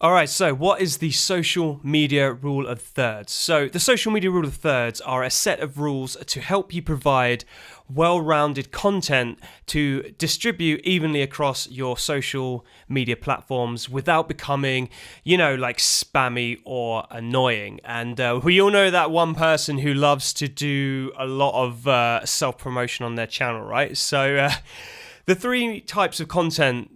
All right, so what is the social media rule of thirds? So, the social media rule of thirds are a set of rules to help you provide well-rounded content to distribute evenly across your social media platforms without becoming, like spammy or annoying. And we all know that one person who loves to do a lot of self-promotion on their channel, right? So, the three types of content,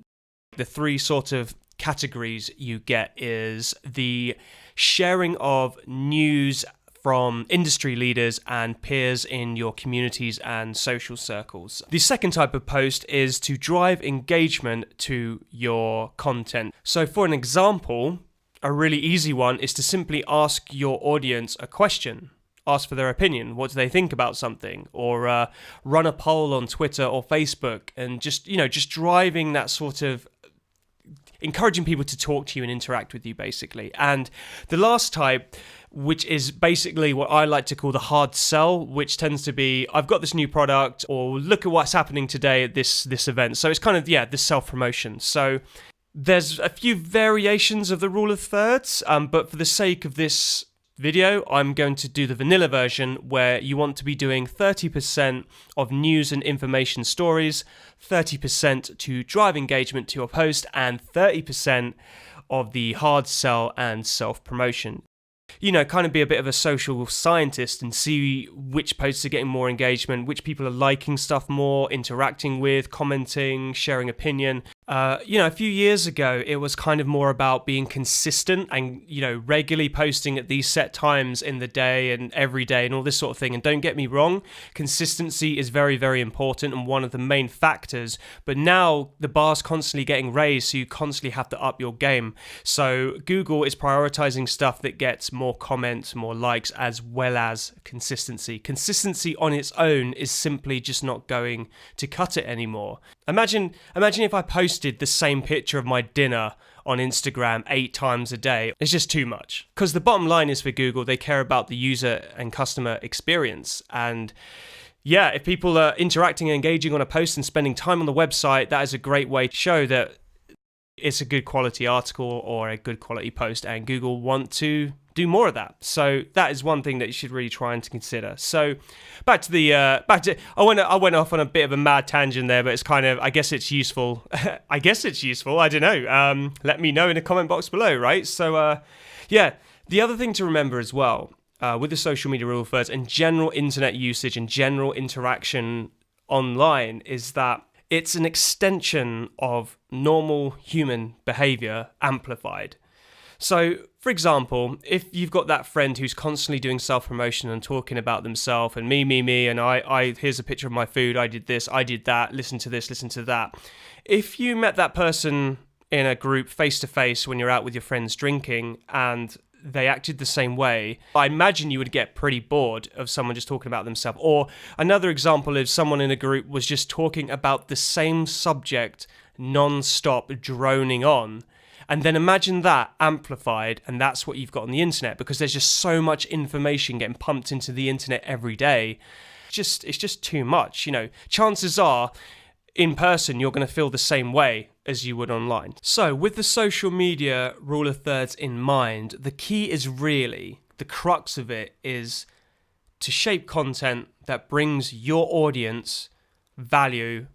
the three sort of categories you get is the sharing of news from industry leaders and peers in your communities and social circles. The second type of post is to drive engagement to your content. So for an example, a really easy one is to simply ask your audience a question. Ask for their opinion. What do they think about something? Or run a poll on Twitter or Facebook, and just driving that sort of encouraging people to talk to you and interact with you, basically. And the last type, which is basically what I like to call the hard sell, which tends to be, I've got this new product, or look at what's happening today at this event. So it's kind of, this self-promotion. So there's a few variations of the rule of thirds, but for the sake of this video, I'm going to do the vanilla version, where you want to be doing 30% of news and information stories, 30% to drive engagement to your post, and 30% of the hard sell and self-promotion. Kind of be a bit of a social scientist and see which posts are getting more engagement, which people are liking stuff more, interacting with, commenting, sharing opinion. A few years ago, it was kind of more about being consistent and, regularly posting at these set times in the day and every day and all this sort of thing. And don't get me wrong, consistency is very, very important and one of the main factors. But now the bar's constantly getting raised, so you constantly have to up your game. So Google is prioritizing stuff that gets more comments, more likes, as well as consistency. Consistency on its own is simply just not going to cut it anymore. Imagine if I posted the same picture of my dinner on Instagram 8 times a day. It's just too much. Because the bottom line is, for Google, they care about the user and customer experience. And if people are interacting and engaging on a post and spending time on the website, that is a great way to show that it's a good quality article or a good quality post, and Google want to do more of that. So that is one thing that you should really try and to consider. So back to I went off on a bit of a mad tangent there, but it's kind of, I guess it's useful. I don't know. Let me know in the comment box below, right? So the other thing to remember as well, with the social media rule first and general internet usage and general interaction online, is that it's an extension of normal human behavior amplified. So, for example, if you've got that friend who's constantly doing self-promotion and talking about themselves and me, and I here's a picture of my food, I did this, I did that, listen to this, listen to that. If you met that person in a group face-to-face when you're out with your friends drinking and they acted the same way, I imagine you would get pretty bored of someone just talking about themselves. Or another example is someone in a group was just talking about the same subject non-stop, droning on. And then imagine that amplified, and that's what you've got on the internet, because there's just so much information getting pumped into the internet every day. It's just too much. Chances are, in person, you're going to feel the same way as you would online. So with the social media rule of thirds in mind, the key is really, the crux of it is to shape content that brings your audience value,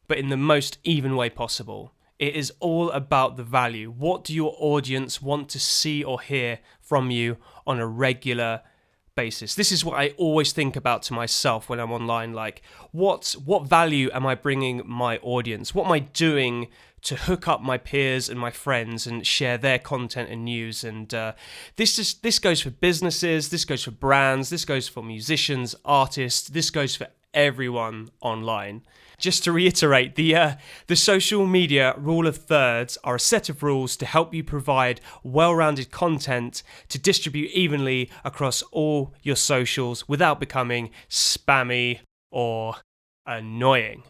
but in the most even way possible. It is all about the value. What do your audience want to see or hear from you on a regular basis? This is what I always think about to myself when I'm online. Like, what value am I bringing my audience? What am I doing to hook up my peers and my friends and share their content and news? And this goes for businesses, this goes for brands, this goes for musicians, artists, this goes for everyone online. Just to reiterate, the social media rule of thirds are a set of rules to help you provide well-rounded content to distribute evenly across all your socials without becoming spammy or annoying.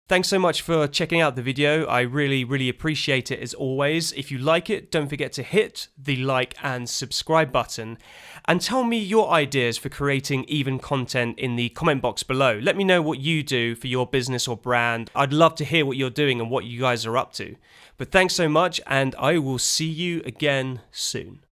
Thanks so much for checking out the video. I really appreciate it as always. If you like it, don't forget to hit the like and subscribe button. And tell me your ideas for creating even content in the comment box below. Let me know what you do for your business or brand. I'd love to hear what you're doing and what you guys are up to. But thanks so much, and I will see you again soon.